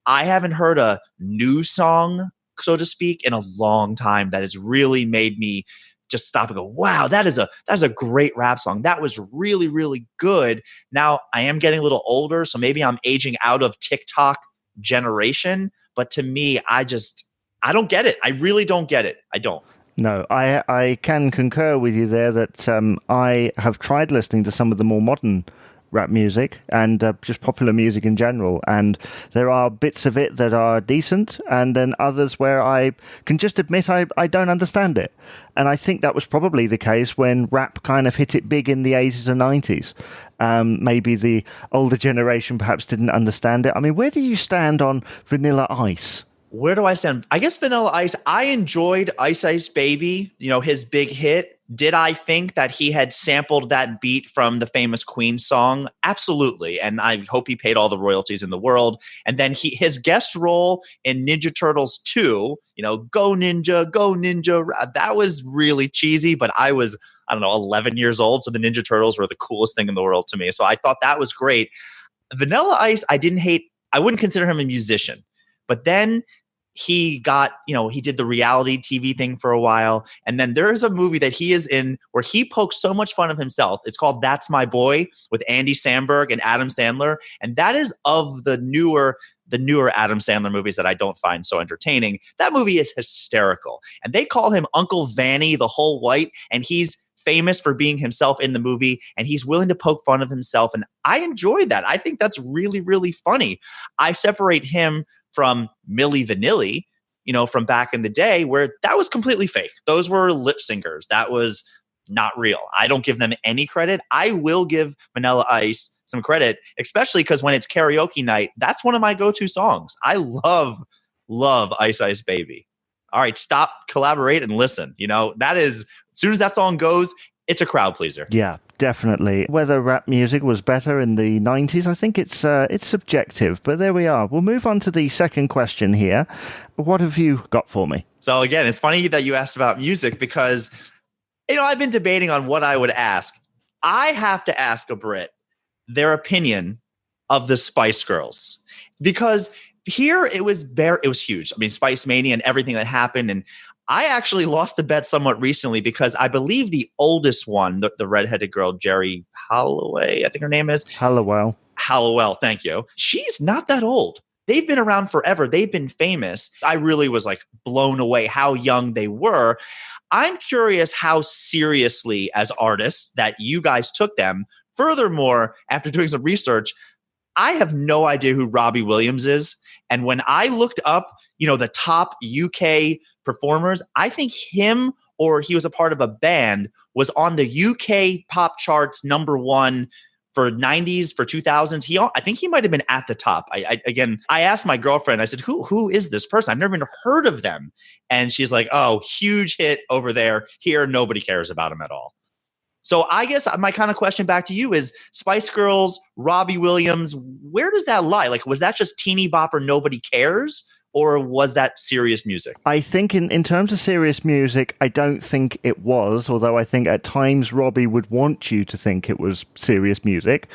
I haven't heard a new song, so to speak, in a long time that has really made me just stop and go, wow, that is a great rap song. That was really, really good. Now I am getting a little older, so maybe I'm aging out of TikTok generation. But to me, I don't get it. I really don't get it. I don't. No, I can concur with you there that I have tried listening to some of the more modern rap music and just popular music in general, and there are bits of it that are decent, and then others where I can just admit I don't understand it. And I think that was probably the case when rap kind of hit it big in the 80s and 90s. Maybe the older generation perhaps didn't understand it. I mean, where do you stand on Vanilla Ice? Where do I stand? I guess Vanilla Ice, I enjoyed Ice Ice Baby, his big hit. Did I think that he had sampled that beat from the famous Queen song? Absolutely. And I hope he paid all the royalties in the world. And then his guest role in Ninja Turtles 2, go ninja, that was really cheesy, but I was, 11 years old. So the Ninja Turtles were the coolest thing in the world to me. So I thought that was great. Vanilla Ice, I didn't hate. I wouldn't consider him a musician. But then he got, he did the reality TV thing for a while. And then there is a movie that he is in where he pokes so much fun of himself. It's called That's My Boy with Andy Samberg and Adam Sandler. And that is of the newer Adam Sandler movies that I don't find so entertaining. That movie is hysterical. And they call him Uncle Vanny the whole white. And he's famous for being himself in the movie, and he's willing to poke fun of himself. And I enjoy that. I think that's really, really funny. I separate him from Milli Vanilli, from back in the day, where that was completely fake. Those were lip singers. That was not real. I don't give them any credit. I will give Vanilla Ice some credit, especially because when it's karaoke night, that's one of my go-to songs. I love Ice Ice Baby. All right, stop, collaborate, and listen. That is, as soon as that song goes, it's a crowd pleaser. Yeah, definitely. Whether rap music was better in the 90s, I think it's subjective, but there we are. We'll move on to the second question here. What have you got for me? So again, it's funny that you asked about music because, I've been debating on what I would ask. I have to ask a Brit their opinion of the Spice Girls, because here it was huge. I mean, Spice Mania and everything that happened. And I actually lost a bet somewhat recently because I believe the oldest one, the redheaded girl, Jerry Holloway, I think her name is. Hallowell, thank you. She's not that old. They've been around forever. They've been famous. I really was blown away how young they were. I'm curious how seriously as artists that you guys took them. Furthermore, after doing some research, I have no idea who Robbie Williams is. And when I looked up, the top UK performers, I think him, or he was a part of a band, was on the UK pop charts #1 for 90s, for 2000s. I think he might have been at the top. I asked my girlfriend, I said, who is this person? I've never even heard of them. And she's like, oh, huge hit over there. Here, nobody cares about him at all. So I guess my kind of question back to you is Spice Girls, Robbie Williams, where does that lie? Was that just teeny bopper, nobody cares? Or was that serious music? I think in terms of serious music, I don't think it was, although I think at times Robbie would want you to think it was serious music.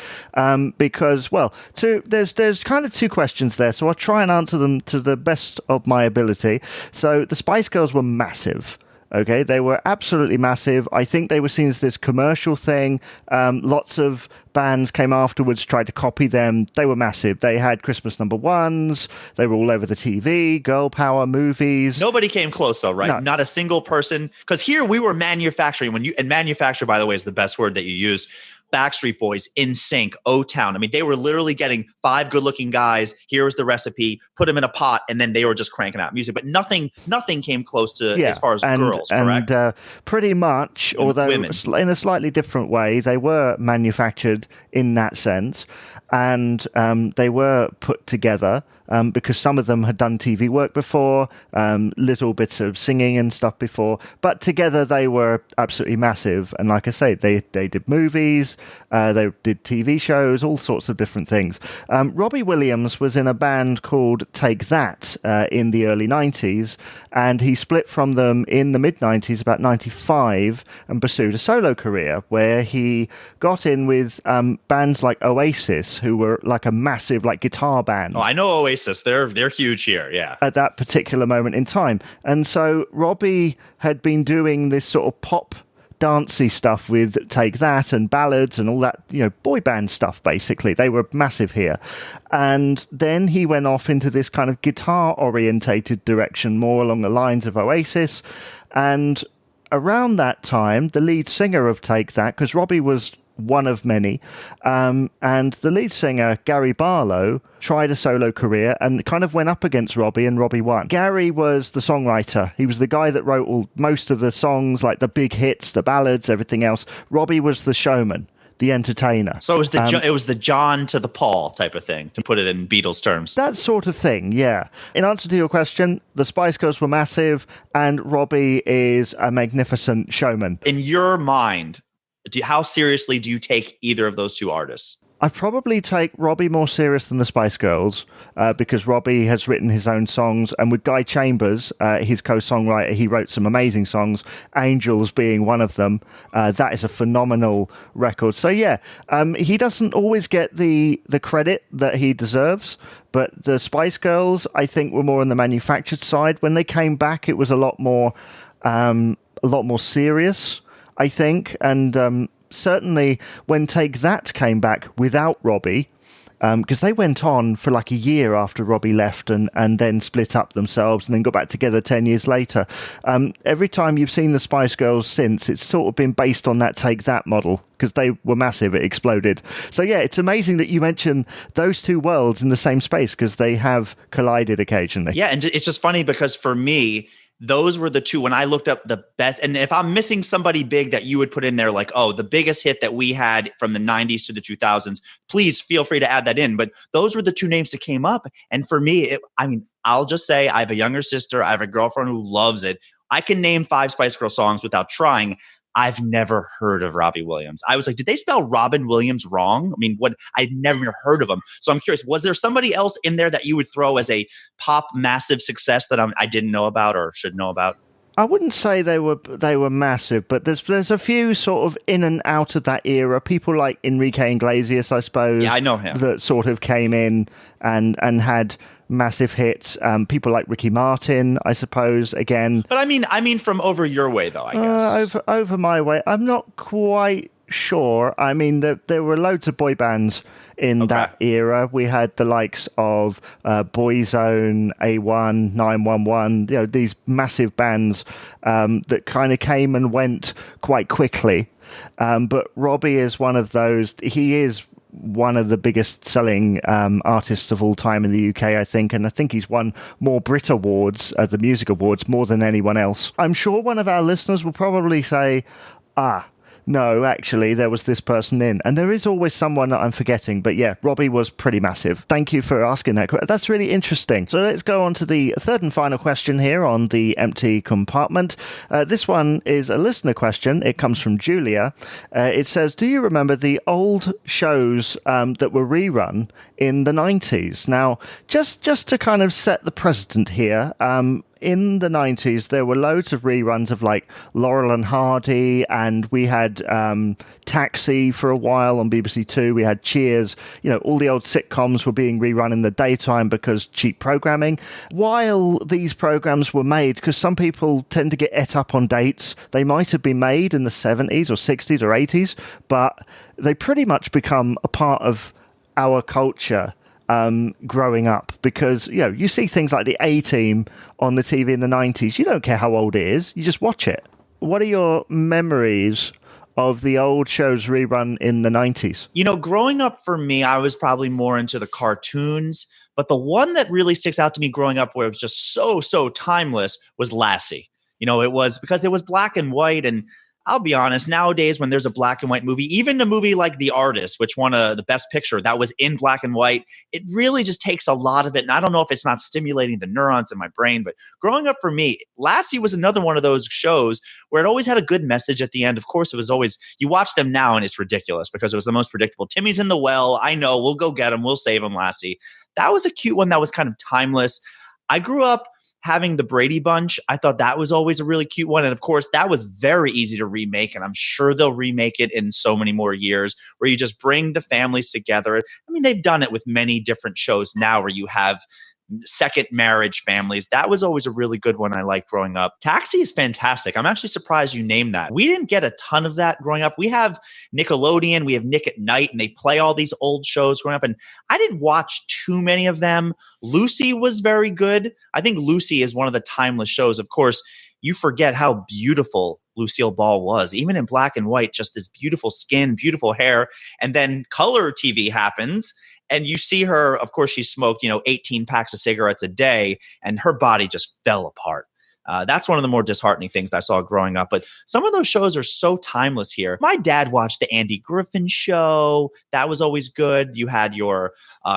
Because, there's kind of two questions there, so I'll try and answer them to the best of my ability. So the Spice Girls were massive. Okay, they were absolutely massive. I think they were seen as this commercial thing. Lots of bands came afterwards, tried to copy them. They were massive. They had Christmas #1s. They were all over the TV, girl power movies. Nobody came close, though, right? No. Not a single person. Because here we were manufacturing. And manufacture, by the way, is the best word that you use. Backstreet Boys, NSYNC, O-Town. I mean, they were literally getting 5 good-looking guys. Here was the recipe. Put them in a pot, and then they were just cranking out music. But nothing came close to as far as girls, correct? And pretty much, although women. in a slightly different way, they were manufactured in that sense, and they were put together. Because some of them had done TV work before, little bits of singing and stuff before, but together they were absolutely massive. And like I say, they did movies, they did TV shows, all sorts of different things. Robbie Williams was in a band called Take That in the early 90s, and he split from them in the mid-90s, about 95, and pursued a solo career where he got in with bands like Oasis, who were like a massive like guitar band. Oh, I know Oasis. They're huge here, yeah. At that particular moment in time. And so Robbie had been doing this sort of pop dancey stuff with Take That and ballads and all that, boy band stuff, basically. They were massive here. And then he went off into this kind of guitar-orientated direction, more along the lines of Oasis. And around that time, the lead singer of Take That, because Robbie was one of many, and the lead singer, Gary Barlow, tried a solo career and kind of went up against Robbie, and Robbie won. Gary was the songwriter. He was the guy that wrote most of the songs, like the big hits, the ballads, everything else. Robbie was the showman, the entertainer. So it was the John to the Paul type of thing, to put it in Beatles terms. That sort of thing, yeah. In answer to your question, the Spice Girls were massive, and Robbie is a magnificent showman. In your mind, how seriously do you take either of those two artists? I probably take Robbie more serious than the Spice Girls because Robbie has written his own songs, and with Guy Chambers, his co-songwriter, he wrote some amazing songs, Angels being one of them. That is a phenomenal record. So yeah, he doesn't always get the credit that he deserves, but the Spice Girls, I think, were more on the manufactured side. When they came back, it was a lot more serious, I think, and certainly when Take That came back without Robbie, because they went on for like a year after Robbie left and then split up themselves and then got back together 10 years later. Every time you've seen the Spice Girls since, it's sort of been based on that Take That model because they were massive, it exploded. So yeah, it's amazing that you mention those two worlds in the same space because they have collided occasionally. Yeah, and it's just funny because for me, those were the two when I looked up the best. And if I'm missing somebody big that you would put in there, like, oh, the biggest hit that we had from the 90s to the 2000s, please feel free to add that in. But those were the two names that came up. And for me, I'll just say I have a younger sister. I have a girlfriend who loves it. I can name 5 Spice Girl songs without trying. I've never heard of Robbie Williams. I was like, did they spell Robin Williams wrong? I mean, I'd never heard of him. So I'm curious, was there somebody else in there that you would throw as a pop massive success that I didn't know about or should know about? I wouldn't say they were massive, but there's a few sort of in and out of that era. People like Enrique Iglesias, I suppose. Yeah, I know him. That sort of came in and had massive hits. People like Ricky Martin, I suppose, again. But I mean from over your way, though, I guess. Over my way. I'm not quite sure. I mean, there were loads of boy bands in that era. We had the likes of Boyzone, A1, 911, these massive bands that kind of came and went quite quickly. But Robbie is one of those. He is one of the biggest selling artists of all time in the UK, I think, and I think he's won more Brit Awards, the music awards, more than anyone else. I'm sure one of our listeners will probably say, no, actually, there was this person in. And there is always someone that I'm forgetting. But yeah, Robbie was pretty massive. Thank you for asking that. That's really interesting. So let's go on to the third and final question here on the Empty Compartment. This one is a listener question. It comes from Julia. It says, do you remember the old shows that were rerun in the 90s? Now, just to kind of set the precedent here, in the 90s, there were loads of reruns of like Laurel and Hardy, and we had Taxi for a while on BBC Two. We had Cheers. All the old sitcoms were being rerun in the daytime because cheap programming. While these programs were made, because some people tend to get et up on dates, they might have been made in the 70s or 60s or 80s, but they pretty much become a part of our culture growing up, because you see things like the A-Team on the TV in the 90s. You don't care how old it is, you just watch it. What are your memories of the old shows rerun in the 90s? You know, growing up for me, I was probably more into the cartoons, but the one that really sticks out to me growing up where it was just so timeless was Lassie. You know, it was because it was black and white. And I'll be honest, nowadays when there's a black and white movie, even a movie like The Artist, which won the Best Picture, that was in black and white, it really just takes a lot of it. And I don't know if it's not stimulating the neurons in my brain, but growing up for me, Lassie was another one of those shows where it always had a good message at the end. Of course, it was always, you watch them now and it's ridiculous because it was the most predictable. Timmy's in the well. I know, we'll go get him. We'll save him, Lassie. That was a cute one that was kind of timeless. I grew up having the Brady Bunch. I thought that was always a really cute one. And of course, that was very easy to remake. And I'm sure they'll remake it in so many more years where you just bring the families together. I mean, they've done it with many different shows now where you have second marriage families. That was always a really good one I liked growing up. Taxi is fantastic. I'm actually surprised you named that. We didn't get a ton of that growing up. We have Nickelodeon, we have Nick at Night, and they play all these old shows growing up. And I didn't watch too many of them. Lucy was very good. I think Lucy is one of the timeless shows. Of course, you forget how beautiful Lucille Ball was, even in black and white, just this beautiful skin, beautiful hair. And then color TV happens. And you see her, of course, she smoked, 18 packs of cigarettes a day, and her body just fell apart. That's one of the more disheartening things I saw growing up. But some of those shows are so timeless here. My dad watched the Andy Griffin Show. That was always good. You had your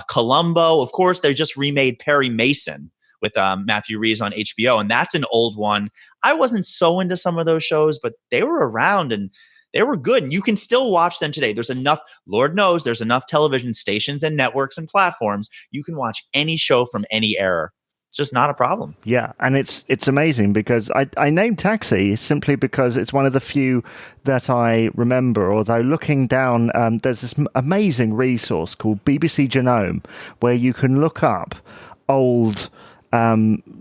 Columbo. Of course, they just remade Perry Mason with Matthew Reeves on HBO, and that's an old one. I wasn't so into some of those shows, but they were around, and they were good. And you can still watch them today. There's enough, Lord knows, there's enough television stations and networks and platforms. You can watch any show from any era. It's just not a problem. Yeah, and it's amazing because I named Taxi simply because it's one of the few that I remember, although looking down, there's this amazing resource called BBC Genome where you can look up old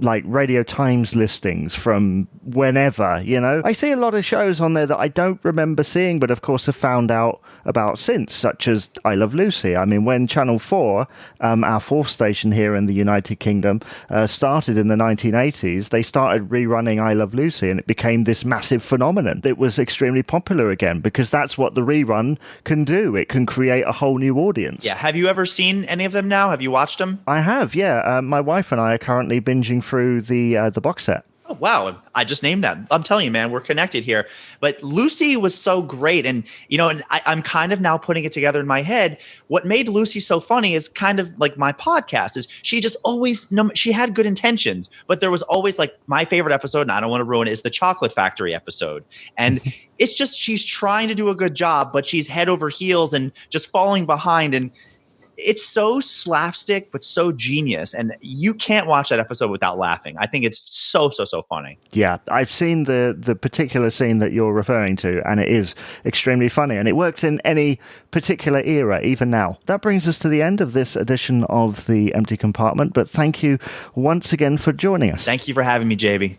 like Radio Times listings from whenever, I see a lot of shows on there that I don't remember seeing, but of course have found out about since, such as I Love Lucy. I mean, when Channel 4, our fourth station here in the United Kingdom, started in the 1980s, they started rerunning I Love Lucy, and it became this massive phenomenon. It was extremely popular again because that's what the rerun can do. It can create a whole new audience. Yeah. Have you ever seen any of them now? Have you watched them? I have, yeah. My wife and I are currently binging through the box set. Oh, wow. I just named that. I'm telling you, man, we're connected here. But Lucy was so great. And, and I'm kind of now putting it together in my head. What made Lucy so funny is kind of like my podcast is she just always, she had good intentions, but there was always like my favorite episode, and I don't want to ruin it, is the Chocolate Factory episode. And it's just, she's trying to do a good job, but she's head over heels and just falling behind. And it's so slapstick, but so genius. And you can't watch that episode without laughing. I think it's so funny. Yeah, I've seen the particular scene that you're referring to, and it is extremely funny. And it works in any particular era, even now. That brings us to the end of this edition of The Empty Compartment. But thank you once again for joining us. Thank you for having me, JB.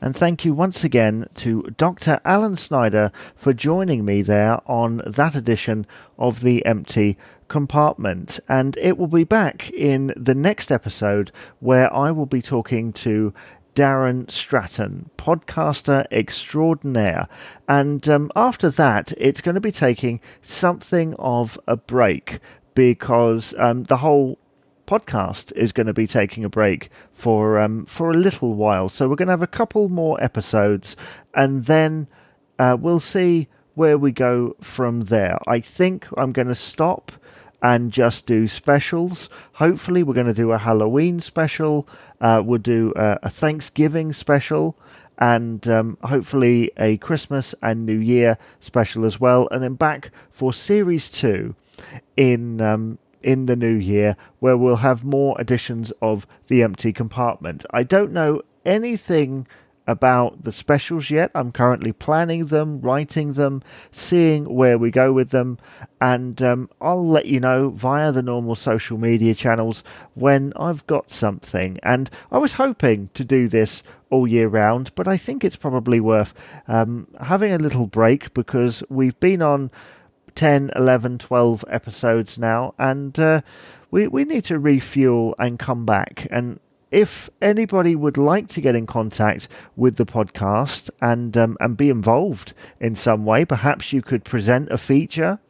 And thank you once again to Dr. Alan Snyder for joining me there on that edition of The Empty Compartment. And it will be back in the next episode where I will be talking to Darren Stratton, podcaster extraordinaire. And after that, it's going to be taking something of a break because the whole podcast is going to be taking a break for a little while. So we're going to have a couple more episodes, and then we'll see where we go from there. I think I'm going to stop and just do specials. Hopefully we're going to do a Halloween special. We'll do a Thanksgiving special, and hopefully a Christmas and New Year special as well. And then back for Series 2 in the new year, where we'll have more editions of The Empty Compartment. I don't know anything about the specials yet. I'm currently planning them, writing them, seeing where we go with them, and I'll let you know via the normal social media channels when I've got something. And I was hoping to do this all year round, but I think it's probably worth having a little break because we've been on 10, 11, 12 episodes now, and we need to refuel and come back. And if anybody would like to get in contact with the podcast and be involved in some way, perhaps you could present a feature,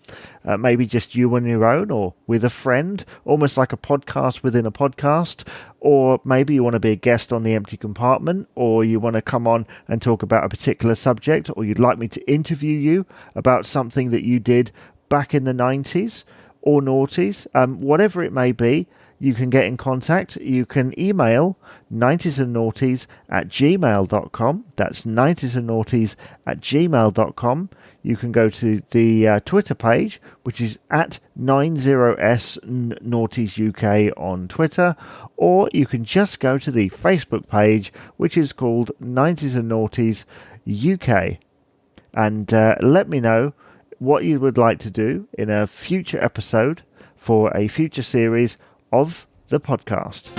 maybe just you on your own or with a friend, almost like a podcast within a podcast, or maybe you want to be a guest on the Empty Compartment, or you want to come on and talk about a particular subject, or you'd like me to interview you about something that you did back in the 90s or noughties, whatever it may be, you can get in contact. You can email 90esnnnoughties at gmail.com. That's 90esnnnoughties at gmail.com. You can go to the Twitter page, which is at 90s UK on Twitter, or you can just go to the Facebook page, which is called 90s UK, and let me know what you would like to do in a future episode for a future series of the podcast.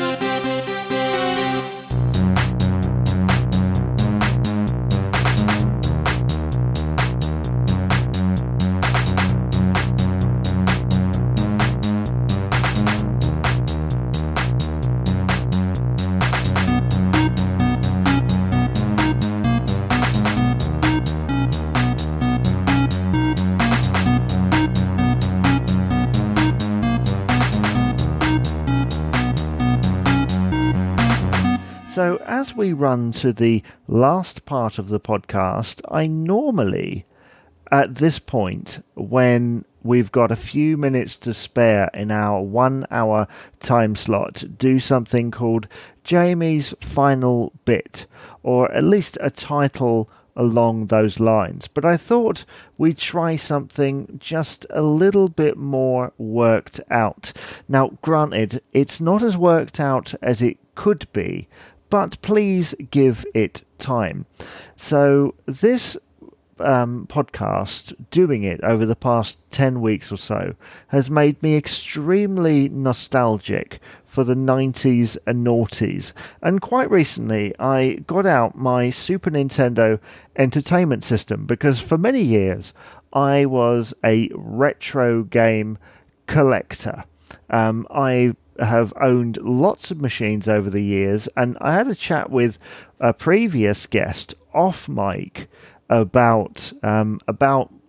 So as we run to the last part of the podcast, I normally, at this point, when we've got a few minutes to spare in our 1 hour time slot, do something called Jamie's Final Bit, or at least a title along those lines. But I thought we'd try something just a little bit more worked out. Now, granted, it's not as worked out as it could be, but please give it time. So this podcast, doing it over the past 10 weeks or so, has made me extremely nostalgic for the 90s and noughties. And quite recently, I got out my Super Nintendo Entertainment System, because for many years, I was a retro game collector. I have owned lots of machines over the years, and I had a chat with a previous guest off mic about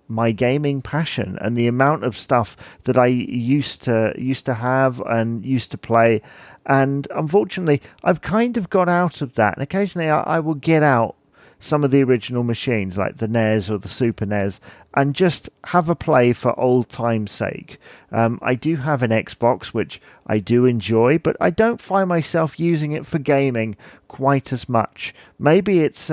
my gaming passion and the amount of stuff that I used to have and used to play. And unfortunately, I've kind of got out of that, and occasionally I will get out some of the original machines like the NES or the Super NES and just have a play for old time's sake. I do have an Xbox, which I do enjoy, but I don't find myself using it for gaming quite as much. Maybe it's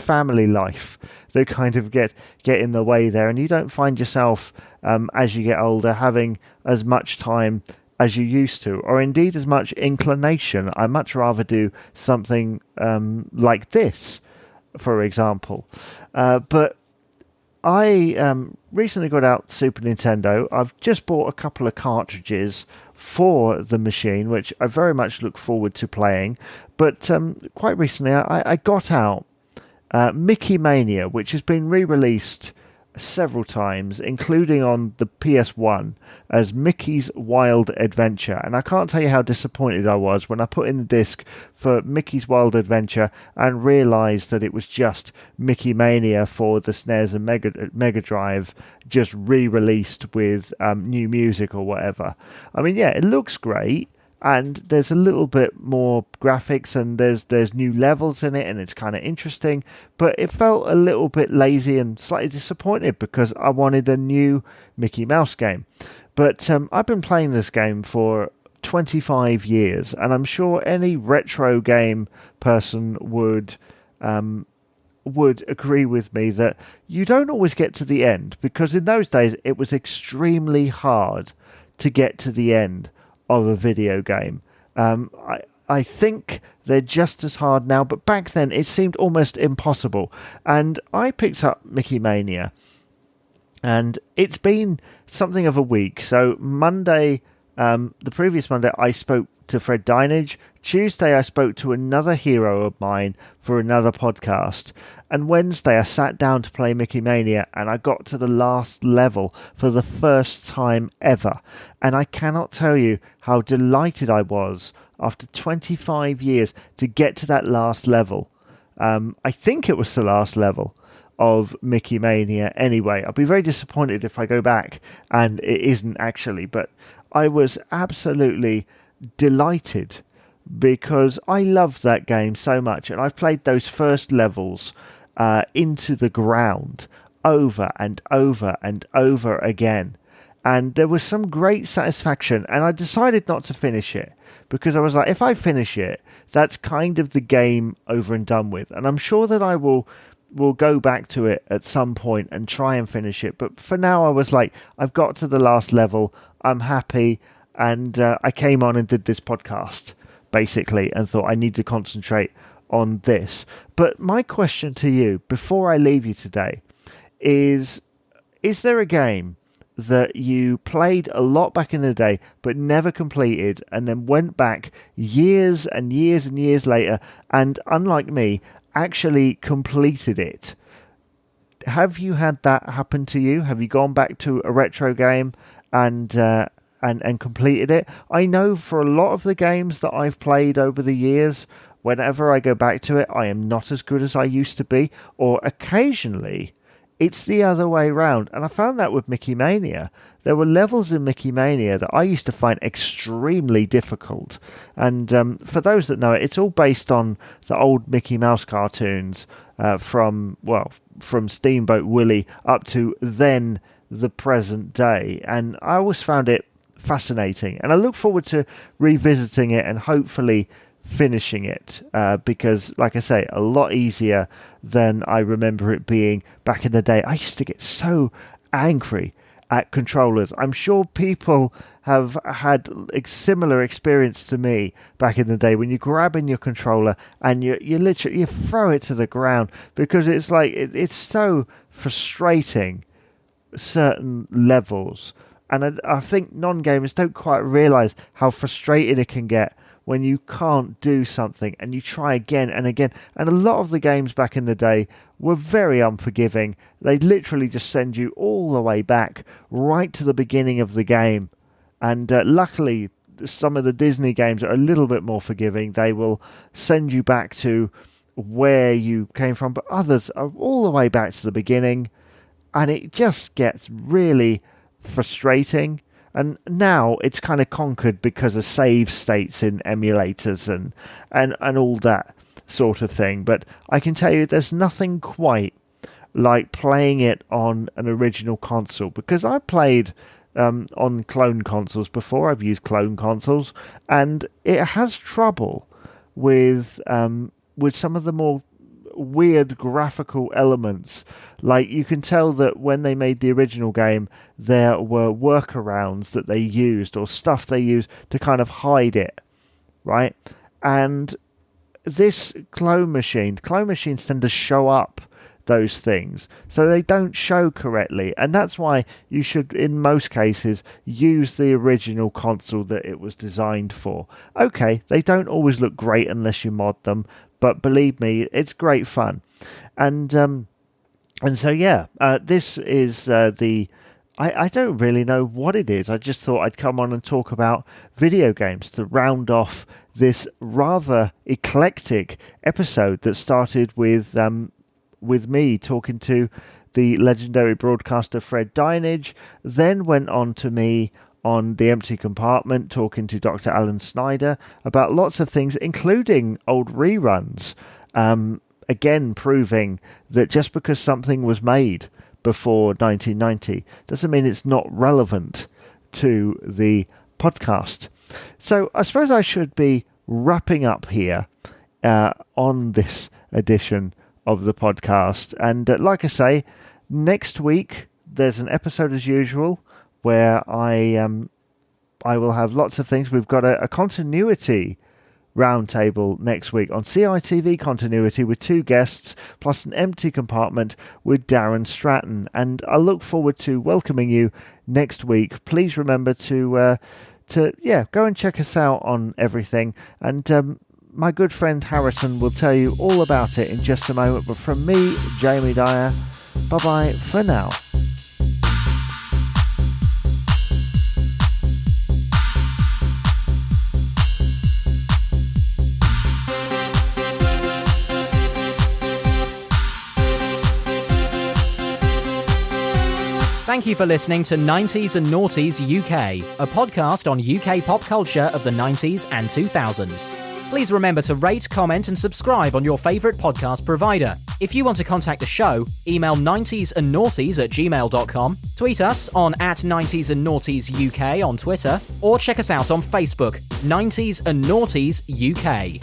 family life that kind of get in the way there, and you don't find yourself as you get older having as much time as you used to, or indeed as much inclination. I much rather do something like this, for example. But I recently got out Super Nintendo. I've just bought a couple of cartridges for the machine, which I very much look forward to playing. But quite recently, I got out Mickey Mania, which has been re-released several times, including on the PS1 as Mickey's Wild Adventure. And I can't tell you how disappointed I was when I put in the disc for Mickey's Wild Adventure and realised that it was just Mickey Mania for the SNES and Mega Drive, just re-released with new music or whatever. I mean, yeah, it looks great, and there's a little bit more graphics, and there's new levels in it, and it's kind of interesting, but it felt a little bit lazy and slightly disappointed because I wanted a new Mickey Mouse game. But I've been playing this game for 25 years, and I'm sure any retro game person would agree with me that you don't always get to the end, because in those days it was extremely hard to get to the end of a video game. I think they're just as hard now, but back then it seemed almost impossible. And I picked up Mickey Mania, and it's been something of a week. So Monday, the previous Monday, I spoke to Fred Dinenage. Tuesday, I spoke to another hero of mine for another podcast. And Wednesday, I sat down to play Mickey Mania, and I got to the last level for the first time ever. And I cannot tell you how delighted I was after 25 years to get to that last level. I think it was the last level of Mickey Mania anyway. I'll be very disappointed if I go back and it isn't actually, but I was absolutely delighted because I loved that game so much, and I've played those first levels into the ground over and over and over again, and there was some great satisfaction, and I decided not to finish it because I was like, if I finish it, that's kind of the game over and done with, and I'm sure that I will go back to it at some point and try and finish it, but for now I was like, I've got to the last level, I'm happy, and I came on and did this podcast basically and thought I need to concentrate on this. But my question to you before I leave you today is there a game that you played a lot back in the day but never completed, and then went back years and years and years later and, unlike me, actually completed it? Have you had that happen to you? Have you gone back to a retro game and completed it? I know for a lot of the games that I've played over the years, whenever I go back to it, I am not as good as I used to be, or occasionally it's the other way around. And I found that with Mickey Mania. There were levels in Mickey Mania that I used to find extremely difficult. And for those that know it, it's all based on the old Mickey Mouse cartoons from Steamboat Willie up to then the present day. And I always found it fascinating, and I look forward to revisiting it and hopefully finishing it because, like I say, a lot easier than I remember it being back in the day. I used to get so angry at controllers. I'm sure people have had a similar experience to me back in the day when you're grabbing your controller and you literally throw it to the ground because it's like it's so frustrating, certain levels. And I think non-gamers don't quite realise how frustrating it can get when you can't do something and you try again and again. And a lot of the games back in the day were very unforgiving. They literally just send you all the way back, right to the beginning of the game. And luckily, some of the Disney games are a little bit more forgiving. They will send you back to where you came from, but others are all the way back to the beginning. And it just gets really frustrating, and now it's kind of conquered because of save states in emulators and all that sort of thing. But I can tell you there's nothing quite like playing it on an original console, because I played on clone consoles before. I've used clone consoles, and it has trouble with some of the more weird graphical elements. Like, you can tell that when they made the original game, there were workarounds that they used or stuff they used to kind of hide it, right? And this clone machines tend to show up those things, so they don't show correctly, and that's why you should, in most cases, use the original console that it was designed for. Okay, they don't always look great unless you mod them, but believe me, it's great fun. And so yeah, this is I don't really know what it is. I just thought I'd come on and talk about video games to round off this rather eclectic episode that started with me talking to the legendary broadcaster Fred Dinenage, then went on to me on the Empty Compartment talking to Dr. Alan Snyder about lots of things, including old reruns. Again, proving that just because something was made before 1990 doesn't mean it's not relevant to the podcast. So I suppose I should be wrapping up here on this edition of the podcast. And like I say, next week there's an episode as usual where I will have lots of things. We've got a continuity roundtable next week on CITV continuity with 2 guests, plus an Empty Compartment with Darren Stratton. And I look forward to welcoming you next week. Please remember to go and check us out on everything. And my good friend Harrison will tell you all about it in just a moment. But from me, Jamie Dyer, bye-bye for now. Thank you for listening to 90s and Noughties UK, a podcast on UK pop culture of the 90s and 2000s. Please remember to rate, comment and subscribe on your favourite podcast provider. If you want to contact the show, email 90sandnoughties@gmail.com, tweet us on @90sandnoughties UK on Twitter, or check us out on Facebook, 90s and Noughties UK.